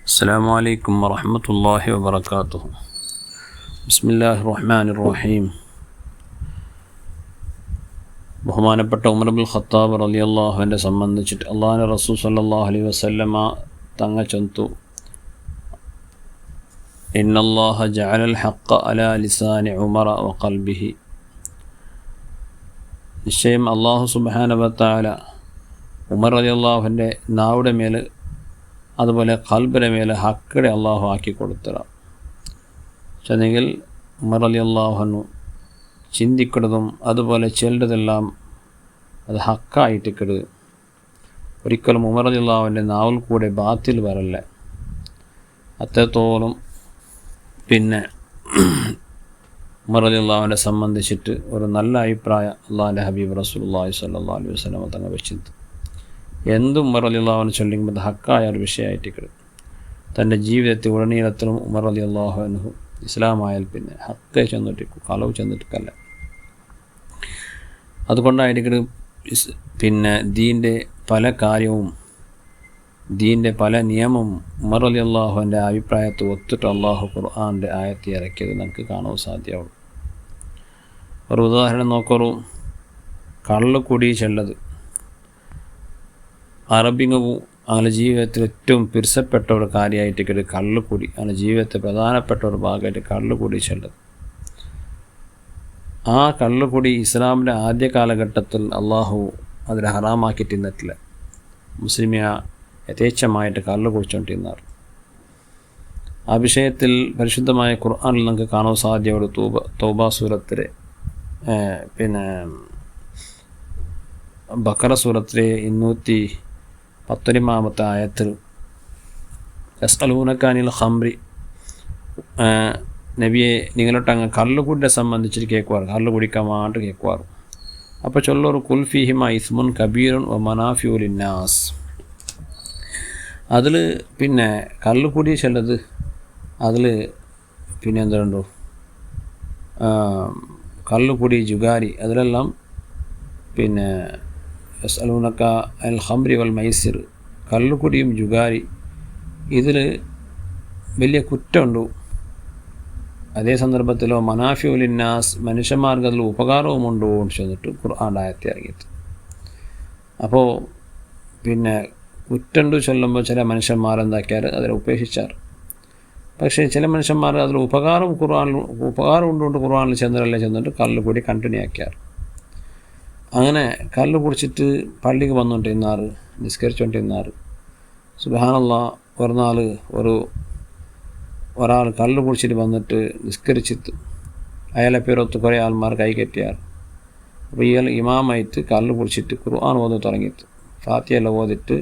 السلام عليكم ورحمة الله وبركاته. بسم الله الرحمن الرحيم. ബഹുമാനപ്പെട്ട ഉമർ ഇബ്നുൽ ഖത്താബ് റളിയല്ലാഹു അൻഹു സംബന്ധിച്ചിട്ട് അല്ലാഹുവിൻ്റെ റസൂൽ സല്ലല്ലാഹു അലൈഹി വസല്ലമ തങ്ങൾ ചൊല്ലുന്നു, ഇന്നല്ലാഹ ജഅലൽ ഹഖ്ഖ അലാ ലിസാനി ഉമറ വഖൽബിഹി. നിശ്ചയം അല്ലാഹു സുബ്ഹാനഹു വ തആല ഉമർ റളിയല്ലാഹുവിൻ്റെ നാവുടെ മേൽ അതുപോലെ ഖൽബിൻ്റെ മേൽ ഹക്കിടെ അള്ളാഹു ആക്കി കൊടുത്തതാണ്. ചെന്നെങ്കിൽ ഉമർ റളിയല്ലാഹു അൻഹു ചിന്തിക്കുന്നതും അതുപോലെ ചെല്ലതെല്ലാം അത് ഹക്കായിട്ടിക്കട്. ഒരിക്കലും ഉമർ റളിയല്ലാഹുവിൻ്റെ നാവിൽ കൂടെ ബാത്തിൽ വരല്ല. അത്രത്തോളം ഉമർ റളിയല്ലാഹുവിനെ സംബന്ധിച്ചിട്ട് ഒരു നല്ല അഭിപ്രായം അള്ളാഹിൻ്റെ ഹബീബ് റസൂലുള്ളാഹി സ്വല്ലല്ലാഹു അലൈഹി വസല്ലം തങ്ങൾ വെച്ചിട്ട് എന്തും ഉമർ റളിയല്ലാഹുവിനെ ചൊല്ലിക്കുമ്പോൾ അത് ഹക്കായ ഒരു വിഷയമായിട്ട് തൻ്റെ ജീവിതത്തിൽ ഉടനീളത്തിലും ഉമർ റളിയല്ലാഹു അൻഹു ഇസ്ലാമായാൽ പിന്നെ ഹക്കേ ചെന്നിട്ട് കളവ് ചെന്നിട്ടല്ല. അതുകൊണ്ടായിരിക്കും ദീൻ്റെ പല കാര്യവും ദീൻ്റെ പല നിയമവും ഉമർ റളിയല്ലാഹുവിൻ്റെ അഭിപ്രായത്തെ ഒത്തിട്ട് അള്ളാഹു ഖുർആൻ്റെ ആയത്ത് ഇറക്കിയത് നമുക്ക് കാണാൻ സാധ്യമാവുള്ളൂ. ഒരു ഉദാഹരണം നോക്കൊരു കള്ളുകുടി ചെല്ലത് അറബിങ്ങവും അങ്ങനെ ജീവിതത്തിൽ ഏറ്റവും പിരിസപ്പെട്ട ഒരു കാര്യമായിട്ട് കള്ളുകുടി അങ്ങനെ ജീവിതത്തിൽ പ്രധാനപ്പെട്ട ഒരു ഭാഗമായിട്ട് കള്ളുകുടി ചെല്ലത്. ആ കള്ളുകുടി ഇസ്ലാമിൻ്റെ ആദ്യ കാലഘട്ടത്തിൽ അള്ളാഹു അതിൽ ഹറാമാക്കി തിന്നിട്ടില്ല. മുസ്ലിമിയ യഥേച്ഛമായിട്ട് കള്ളു കുടിച്ചുകൊണ്ടിരുന്നാറ്. ആ വിഷയത്തിൽ പരിശുദ്ധമായ ഖുർആനിൽ നമുക്ക് കാണാൻ സാധ്യതയോട് തൗബ സൂറത്തിലെ ബഖറ സൂറത്തിലെ 219 ആയത്തിൽ യസ്അലൂനക അനിൽ ഖംറി, നബിയെ നിങ്ങളൊട്ടങ്ങ് കള്ളുകുടിയെ സംബന്ധിച്ചിട്ട് കേൾക്കുവാറ്, കള്ളു കുടിക്കാൻ വേണ്ടി കേൾക്കുവാറ്. അപ്പോൾ ചൊല്ലൊരു കുൽ ഫീഹിമ ഇസ്മുൻ കബീറുൻ വ മനാഫിഉ ലിന്നാസ്. അതിൽ കള്ളുകുടി ചെല്ലത് അതിൽ എന്തുണ്ടോ കള്ളുകുടി ജുഗാരി അതിലെല്ലാം യസ്അലൂനക അൽ ഖംറി വൽ മൈസിർ, കള്ളുകുടിയും ജുഗാരി ഇതിൽ വലിയ കുറ്റമുണ്ടോ. അതേ സന്ദർഭത്തിലോ മനാഫിഉ ലിന്നാസ്, മനുഷ്യന്മാർക്ക് അതിൽ ഉപകാരവുമുണ്ടോ എന്ന് ചെന്നിട്ട് ഖുർആൻ ആയത്ത് ഇറങ്ങിയത്. അപ്പോൾ കുറ്റണ്ട് ചൊല്ലുമ്പോൾ ചില മനുഷ്യന്മാരെന്താക്കിയാൽ അതിനെ ഉപേക്ഷിച്ചാറ്. പക്ഷേ ചില മനുഷ്യന്മാർ അതിൽ ഉപകാരം ഉണ്ടുകൊണ്ട് ഖുർആനിൽ ചെന്നിട്ട് കള്ളുകൂടി കണ്ടിന്യൂ ആക്കിയാറ്. അങ്ങനെ കള്ളു കുടിച്ചിട്ട് പള്ളിക്ക് വന്നുകൊണ്ടിരുന്നാറ്, നിസ്കരിച്ചുകൊണ്ടിരുന്നാറ്. സുബ്ഹാനല്ലാഹ്, ഒരു നാൾ ഒരാൾ കള്ളു കുടിച്ചിട്ട് വന്നിട്ട് നിസ്കരിച്ചിട്ട് അയാളെ പേരൊത്ത് കുറേ ആൾമാർ കൈകെട്ടിയാർ. അപ്പോൾ ഇയാൾ ഇമാമായിട്ട് കള്ളു കുടിച്ചിട്ട് ഖുർആൻ ഓതി തുടങ്ങിയിട്ട് ഫാത്തിഹയെല്ലാം ഓതിട്ട്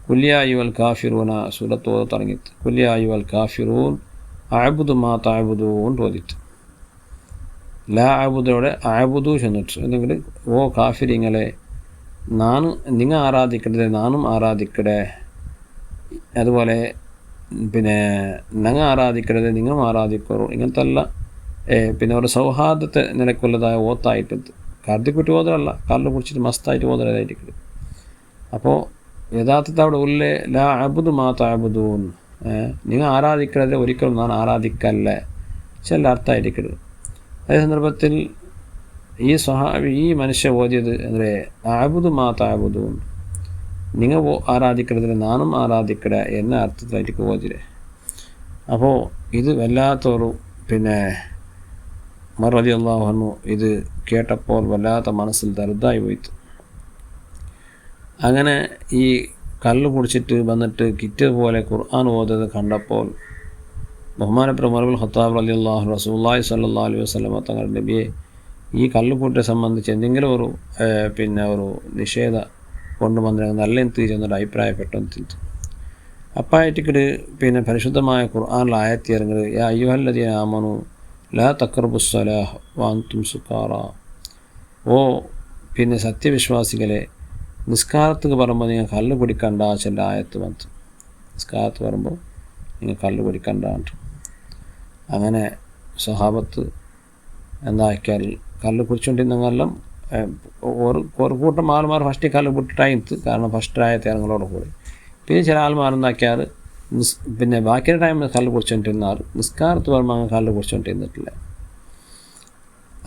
കുല്യാ അയ്യുഹൽ കാഫിറൂന സൂറത്ത് ഓതി തുടങ്ങിയിട്ട് കുല്യാ അയ്യുഹൽ കാഫിറൂൻ അഅ്ബുദു മാ തഅ്ബുദൂൻ ഓതിട്ട് ലാ അഅ്ബുദോടെ അഅ്ബുദു ചെന്നിട്ട് എന്തെങ്കിൽ ഓ കാഫിരിങ്ങളെ നിങ്ങൾ ആരാധിക്കരുത് നാനും ആരാധിക്കടേ, അതുപോലെ ഞങ്ങൾ ആരാധിക്കരുത് നിങ്ങളും ആരാധിക്കറു, ഇങ്ങനത്തെ ഒരു സൗഹാർദ്ദത്തെ നിലക്കുള്ളതായ ഓത്തായിട്ട് കരുതിക്കുറ്റി ഓതലല്ല, കള്ളു കുടിച്ചിട്ട് മസ്തായിട്ട് ഓതലായിരിക്കും. അപ്പോൾ യഥാർത്ഥത്തിൽ അവിടെ ഉള്ളേ ലാ അഅ്ബുദു മാ തഅ്ബുദൂൻ, നിങ്ങൾ ആരാധിക്കരുത് ഒരിക്കലും ഞാൻ ആരാധിക്കല്ലേ ചില അർത്ഥമായിരിക്കരുത്. അതേ സന്ദർഭത്തിൽ ഈ മനുഷ്യ ഓതിയത് ಅಂದರೆ അഅ്ബുദു മാ തഅ്ബുദൂൻ, നിങ്ങൾ ആരാധിക്കരുതില്ല നാനും ആരാധിക്കട എന്ന അർത്ഥത്തിലായിട്ട് ഓതിരെ. അപ്പോൾ ഇത് വല്ലാത്തൊരു ഉമർ റളിയല്ലാഹു അൻഹു ഇത് കേട്ടപ്പോൾ വല്ലാത്ത മനസ്സിൽ ദർദായി പോയിട്ട്. അങ്ങനെ ഈ കള്ളു കുടിച്ചിട്ട് വന്നിട്ട് കിറ്റിയതുപോലെ ഖുർആൻ ഓതുന്നത് കണ്ടപ്പോൾ ബഹുമാനപ്പെട്ട ഉമർ ഇബ്നുൽ ഖത്താബ് റളിയല്ലാഹു റസൂലുള്ളാഹി സ്വല്ലല്ലാഹു അലൈഹി വസല്ലം തങ്ങളുടെ നബിയെ ഈ കള്ളുകൂട്ടിയെ സംബന്ധിച്ച് എന്തെങ്കിലും ഒരു നിഷേധ കൊണ്ടുവന്ന നല്ല എന്ത് ചെന്നൊരു അഭിപ്രായപ്പെട്ടെന്ന് തിരിച്ചു. അപ്പായിട്ടിക്കട് പരിശുദ്ധമായ ഖുർആനിൽ ആയത്ത് ഇറങ്ങുന്നത് യാ അയ്യുഹല്ലദീന ആമനു ലാ തഖ്റബുസ്സലാഹ വഅൻതും സുകാറ, ഓ സത്യവിശ്വാസികളെ നിസ്കാരത്തിന് പറയുമ്പോൾ നിങ്ങൾ കള്ളു കുടിക്കണ്ട ചില ആയത്ത് വന്നു. നിസ്കാരത്ത് പറയുമ്പോൾ നിങ്ങൾ കള്ളു കുടിക്കണ്ട. അങ്ങനെ സ്വഹാബത്ത് എന്താക്കിയാൽ കള്ളു കുടിച്ചുകൊണ്ടിരുന്നെല്ലാം ഒരു കൂട്ടം ആൾമാർ ഫസ്റ്റ് കള്ളു പൊട്ടിട്ടായിട്ട്, കാരണം ഫസ്റ്റ് ആയത്തെ ഇറങ്ങളോട് കൂടി. പിന്നെ ചില ആൾമാർ എന്താക്കിയാൽ പിന്നെ ബാക്കിയുള്ള ടൈമിൽ കള്ള് കുടിച്ചുകൊണ്ടിരുന്നാറ് നിസ്കാരത്ത് വരുമ്പോൾ അങ്ങ് കള്ള് കുടിച്ചുകൊണ്ടിരുന്നിട്ടില്ല.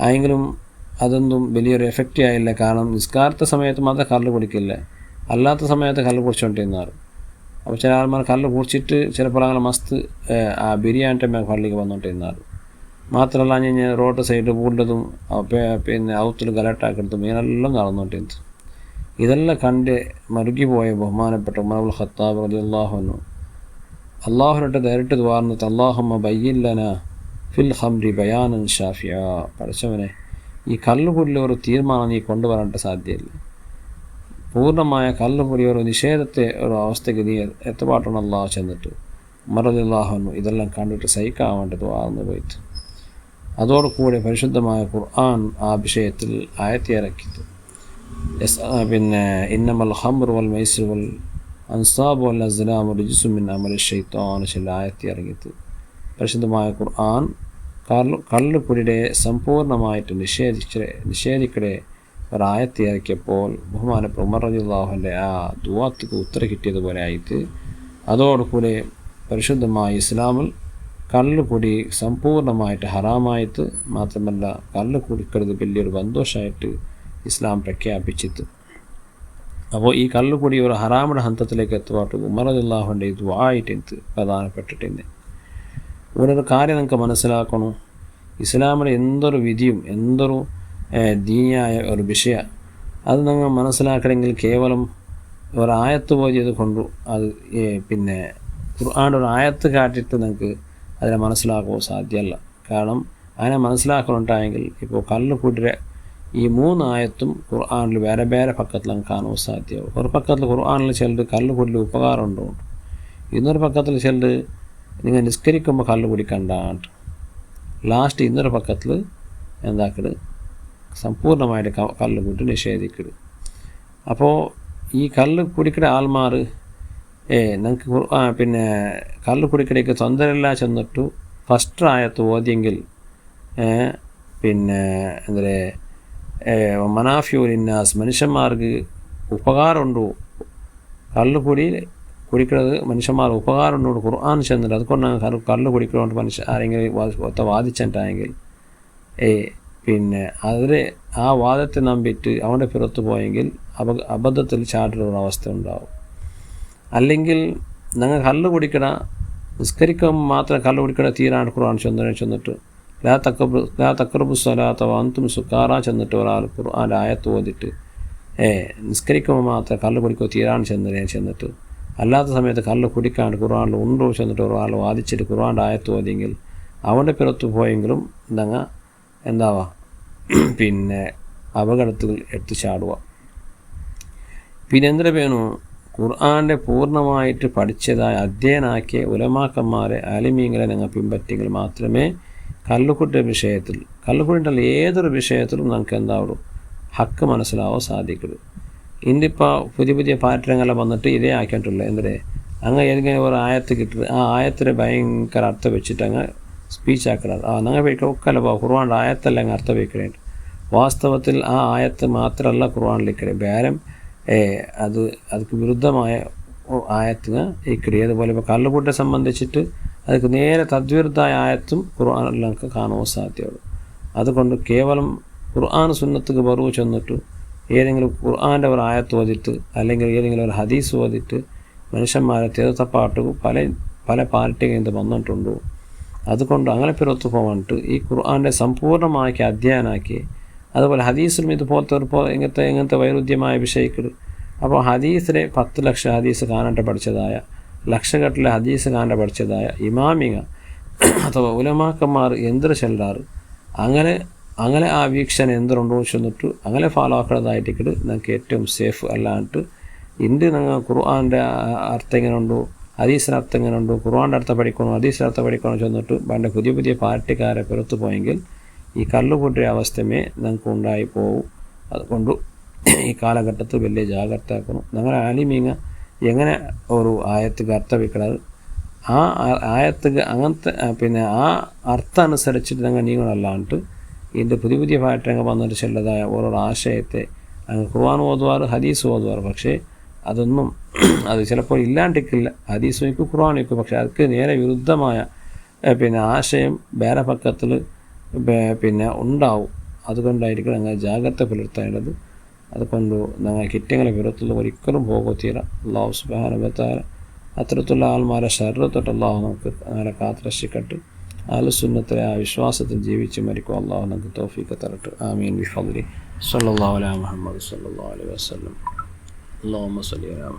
ആയെങ്കിലും അതൊന്നും വലിയൊരു എഫക്റ്റ് ആയില്ല. കാരണം നിസ്കാരത്തെ സമയത്ത് മാത്രം കള്ള് കുടിക്കില്ല, അല്ലാത്ത സമയത്ത് കള്ള് കുടിച്ചുകൊണ്ടിരുന്നാറ്. അപ്പോൾ ചില ആൾമാർ കള്ള് കുടിച്ചിട്ട് ചിലപ്പോൾ അങ്ങനെ മസ്ത് ആ ബിരിയാണി ടൈം പള്ളിക്ക് വന്നുകൊണ്ടിരുന്നാറ്. മാത്രമല്ല ഞാൻ റോഡ് സൈഡ് പൂണ്ടതും പിന്നെ ഔത്തിൽ ഗലട്ടാക്കിയെടുത്തും ഇങ്ങനെല്ലാം നടന്നുകൊണ്ടിരുന്നത്. ഇതെല്ലാം കണ്ട് മറുകിപ്പോയ ബഹുമാനപ്പെട്ട ഉമർ ഇബ്നുൽ ഖത്താബ് റളിയല്ലാഹു അൻഹു അള്ളാഹുവിനോട്ട് നേരിട്ട് ദ്വാർന്നിട്ട് അല്ലാഹുമ്മ ബയ്യിൻ ലനാ ഫിൽ ഖംരി ബയാനൻ ഷാഫിയാ, പഠിച്ചവനെ ഈ കള്ളുകുടിയിൽ ഒരു തീരുമാനം നീ കൊണ്ടുവരാനായിട്ട് സാധ്യമല്ല. പൂർണ്ണമായ കള്ളുകുടി ഒരു നിഷേധത്തെ ഒരു അവസ്ഥയ്ക്ക് നീ എത്തുപാട്ടാണ് അള്ളാഹു ചെന്നിട്ട് ഉമർ റളിയല്ലാഹു അൻഹു ഇതെല്ലാം കണ്ടിട്ട് സഹിക്കാൻ വേണ്ടി ദ്വാർന്ന് പോയിട്ട് അതോടുകൂടി പരിശുദ്ധമായ ഖുർആൻ ആ വിഷയത്തിൽ ആയത്തിറക്കിയത്. പിന്നെ ഇന്നമൽ ഖംറു വൽ മൈസിർ വൽ അൻസാബ് വൽ അസ്ലാമു റിജ്സും മിൻ അമലി ശൈത്താൻ ചില ആയത്തിറങ്ങിയത്. പരിശുദ്ധമായ ഖുർആൻ കള്ളുകുടിയുടെ സമ്പൂർണ്ണമായിട്ട് നിഷേധിക്കടെ ഒരായത്തിറക്കിയപ്പോൾ ബഹുമാനപ്പെട്ട ഉമർ റളിയല്ലാഹു അൻഹുവിൻ്റെ ആ ദുആക്ക് ഉത്തരം കിട്ടിയതുപോലെ ആയിട്ട് അതോടുകൂടി പരിശുദ്ധമായ ഇസ്ലാമിൽ കള്ളുകുടി സമ്പൂർണ്ണമായിട്ട് ഹറാമായിട്ട്, മാത്രമല്ല കള്ള് കുടിക്കരുത് വലിയൊരു ബന്ധോഷമായിട്ട് ഇസ്ലാം പ്രഖ്യാപിച്ചിട്ട്. അപ്പോൾ ഈ കള്ളുകുടി ഒരു ഹറാമിൻ്റെ ഹന്തത്തിലേക്ക് എത്തുവാട്ട് ഉമർ റളിയല്ലാഹു അൻഹുവിൻ്റെ ദുആയിട്ട് എനിക്ക് പ്രധാനപ്പെട്ടിട്ടുണ്ട്. ഇവിടെ ഒരു കാര്യം നിങ്ങൾക്ക് മനസ്സിലാക്കണം, ഇസ്ലാമിലെ എന്തൊരു വിധിയും എന്തൊരു ദീനിയായ ഒരു വിഷയം അത് നിങ്ങൾ മനസ്സിലാക്കണമെങ്കിൽ കേവലം ഒരായത്ത് പോയത് കൊണ്ടു അത് പിന്നെ ഖുർആൻ്റെ ഒരു ആയത്ത് കാട്ടിയിട്ട് നിങ്ങൾക്ക് അതിനെ മനസ്സിലാക്കുവാൻ സാധ്യമല്ല. കാരണം അതിനെ മനസ്സിലാക്കലുണ്ടായെങ്കിൽ ഇപ്പോൾ കള്ളുകുടിയുടെ ഈ 3 ആയത്തും ഖുർആനിൽ വേറെ വേറെ പക്കത്തിൽ നമുക്ക് കാണുവാൻ സാധ്യമാവും. ഒരു പക്കത്തിൽ ഖുർആനിൽ ചിലത് കള്ളുകുടിയിൽ ഉപകാരമുണ്ടോ, ഇന്നൊരു പക്കത്തിൽ ചിലത് നിങ്ങൾ നിസ്കരിക്കുമ്പോൾ കള്ള് കുടിക്കണ്ടാണ്ട്, ലാസ്റ്റ് ഇന്നൊരു പക്കത്തിൽ എന്താക്കട് സമ്പൂർണ്ണമായിട്ട് കള്ള് കുടി നിഷേധിക്കട്. അപ്പോൾ ഈ കള്ള് കുടിക്കുന്ന ആൾമാർ നിങ്ങൾക്ക് പിന്നെ കള്ള് കുടിക്കടേക്ക് തൊന്തരല്ല ചെന്നിട്ടു ഫസ്റ്റ് ആയത്ത് ഓതിയെങ്കിൽ പിന്നെ എന്താ മനാഫിയുലിന്നാസ് മനുഷ്യന്മാർക്ക് ഉപകാരമുണ്ടോ, കള്ള് കുടിക്കുന്നത് മനുഷ്യന്മാർ ഉപകാരമുണ്ടോ ഖുർആൻ ചെന്നിട്ട് അതുകൊണ്ടാണ് കള്ള് കുടിക്കുന്നതുകൊണ്ട് ആരെങ്കിലും വാദിച്ചിട്ടായെങ്കിൽ പിന്നെ അതിൽ ആ വാദത്തെ നമ്പിയിട്ട് അവൻ്റെ പുറത്ത് പോയെങ്കിൽ അബദ്ധത്തിൽ ചാടുന്ന അവസ്ഥ ഉണ്ടാവും. അല്ലെങ്കിൽ നിങ്ങൾ കള്ള് കുടിക്കണ നിസ്കരിക്കുമ്പോൾ മാത്രം കള്ള് കുടിക്കണ തീരാണ് ഖുർആൻ ചെന്നിട്ട് ലാ തഖ്റബു സ്വലാത്ത വഅൻതും സുക്കാറ ചെന്നിട്ട് ഒരാൾ ഖുർആൻ്റെ ആയത്ത് ഓതിട്ട് നിസ്കരിക്കുമ്പോൾ മാത്രം കള്ള് കുടിക്കുക തീരാണ് ചെന്നിട്ട് അല്ലാത്ത സമയത്ത് കള്ള് കുടിക്കാണ്ട് ഖുർആനിൽ ഉണ്ടോ ചെന്നിട്ട് ഒരാൾ വാദിച്ചിട്ട് ഖുർആൻ്റെ ആയത്ത് ഓതിയെങ്കിൽ അവൻ്റെ പുറത്ത് പോയെങ്കിലും നിങ്ങൾ എന്താവാ പിന്നെ അപകടത്തിൽ എത്തിച്ചാടുക. പിന്നെ എന്തിനു വേണു ഖുർആൻ്റെ പൂർണ്ണമായിട്ട് പഠിച്ചതായ അധ്യയനാക്കിയ ഉലമാക്കന്മാരെ ആലിമീങ്ങളെ നിങ്ങൾ പിൻപറ്റിയെങ്കിൽ മാത്രമേ കള്ളുകുട്ടിയുടെ വിഷയത്തിൽ കള്ളുകുട്ടിൻ്റെ ഏതൊരു വിഷയത്തിലും നമുക്ക് എന്താവുള്ളൂ ഹക്ക് മനസ്സിലാവാൻ സാധിക്കുള്ളൂ. ഇന്നിപ്പോൾ പുതിയ പുതിയ പാറ്റങ്ങളെല്ലാം വന്നിട്ട് ഇതേ ആക്കിയിട്ടുള്ളൂ. എന്തിനെ അങ്ങ് ഏതെങ്കിലും ഒരു ആയത്ത് കിട്ടുന്നത് ആ ആയത്തിന് ഭയങ്കര അർത്ഥം വെച്ചിട്ട് അങ്ങ് സ്പീച്ച് ആക്കണം. നിങ്ങൾ വയ്ക്കല്ല ഖുർആൻ്റെ ആയത്തല്ല അങ്ങ് അർത്ഥം വയ്ക്കണേട്ട്. വാസ്തവത്തിൽ ആ ആയത്ത് മാത്രമല്ല ഖുർആനിലേക്കടെ വേറെ അതിക്ക് വിരുദ്ധമായ ആയത്തിന് ഇക്കടി. അതുപോലെ ഇപ്പോൾ കള്ളുകൂട്ടെ സംബന്ധിച്ചിട്ട് അതിക്ക് നേരെ തദ്വിരുദ്ധായ ആയത്തും ഖുർആനിൽ നമുക്ക് കാണുവാൻ സാധ്യതയുള്ളൂ. അതുകൊണ്ട് കേവലം ഖുർആൻ സുന്നത്തുക്ക് ബറുവ് ചെന്നിട്ട് ഏതെങ്കിലും ഖുർആൻ്റെ ഒരു ആയത്ത് ഓതിട്ട് അല്ലെങ്കിൽ ഏതെങ്കിലും ഒരു ഹദീസ് ഓതിട്ട് മനുഷ്യന്മാരെ തീർത്ഥപ്പാട്ട് പല പാർട്ടികൾ ഇത് വന്നിട്ടുണ്ടോ. അതുകൊണ്ട് അങ്ങനെ പുറത്തു പോകാനിട്ട് ഈ ഖുർആൻ്റെ സമ്പൂർണ്ണമാക്കി അധ്യയനാക്കി അതുപോലെ ഹദീസിലും ഇതുപോലത്തെ ഇങ്ങനത്തെ വൈരുദ്ധ്യമായ വിഷയങ്ങൾ. അപ്പോൾ ഹദീസിലെ 10 ലക്ഷം ഹദീസ് കാണാണ്ട് പഠിച്ചതായ ലക്ഷക്കട്ടിലെ ഹദീസ് കാണാണ്ട് പഠിച്ചതായ ഇമാമിക അഥവാ ഉലമാക്കന്മാർ എന്തൊരു ചെല്ലാറ് അങ്ങനെ ആ വീക്ഷണം എന്തുണ്ടോ ചെന്നിട്ട് അങ്ങനെ ഫോളോ ആക്കുന്നതായിട്ട് നിങ്ങൾക്ക് ഏറ്റവും സേഫ്. അല്ലാണ്ട് ഞങ്ങൾ ഖുർആൻ്റെ അർത്ഥം എങ്ങനെ ഉണ്ടോ ഹദീസിൻ്റെ അർത്ഥം എങ്ങനെ ഉണ്ടോ ഖുർആൻ്റെ അർത്ഥം പഠിക്കണോ ഹദീസിൻ്റെ അർത്ഥം പഠിക്കണോ ചെന്നിട്ട് വേണ്ട പുതിയ പുതിയ പാർട്ടിക്കാരെ പുറത്തു പോയെങ്കിൽ ഈ കള്ളുകൂട്ടിയ അവസ്ഥമേ നിങ്ങൾക്ക് ഉണ്ടായി പോകും. അതുകൊണ്ട് ഈ കാലഘട്ടത്തിൽ വലിയ ജാഗ്രത ആക്കണം. ഞങ്ങളെ ആലിമീങ്ങ എങ്ങനെ ഒരു ആയത്തുക്ക് അർത്ഥം വയ്ക്കുന്നത് ആ ആയത്തുക്ക് അങ്ങനത്തെ പിന്നെ ആ അർത്ഥം അനുസരിച്ചിട്ട് ഞങ്ങൾ നീങ്ങണമല്ലാണ്ട് ഇതിൻ്റെ പുതിയ പുതിയ പാറ്റങ്ങൾ വന്നിട്ട് ചെല്ലതായ ഓരോ ആശയത്തെ അങ്ങ് ഖുർആൻ ഓതുവാറ് ഹദീസ് ഓതുവാറ്. പക്ഷേ അതൊന്നും അത് ചിലപ്പോൾ ഇല്ലാണ്ടിരിക്കില്ല, ഹദീസ് വയ്ക്കും ഖുർആൻ വയ്ക്കും, പക്ഷേ അതൊക്കെ നേരെ വിരുദ്ധമായ ആശയം വേറെ പക്കത്തിൽ ഉണ്ടാവും. അതുകൊണ്ടായിരിക്കും ഞങ്ങൾ ജാഗ്രത പുലർത്തേണ്ടത്. അതുകൊണ്ട് ഞങ്ങൾ കിറ്റങ്ങളെ വിരുദ്ധത്തിൽ ഒരിക്കലും പോകത്തീര. അള്ളാഹു സുബ്ഹാനഹു വ തആല അത്തരത്തിലുള്ള ആൾമാരെ ശർറ് തൊട്ട് അള്ളാഹു നമുക്ക് അങ്ങനെ കാത്തുരക്ഷിക്കട്ടെ. അഹ്ലുസുന്നത്തിലെ ആ വിശ്വാസത്തിൽ ജീവിച്ച് മരിക്കും അള്ളാഹു നമുക്ക് തൗഫീഖ് തരട്ടെ. ആമീൻ ബിഫദ്ലി. സ്വല്ലല്ലാഹു അലാ മുഹമ്മദ് സ്വല്ലല്ലാഹു അലൈഹി വസല്ലം. അല്ലാഹുമ്മ സ്വല്ലി അലാ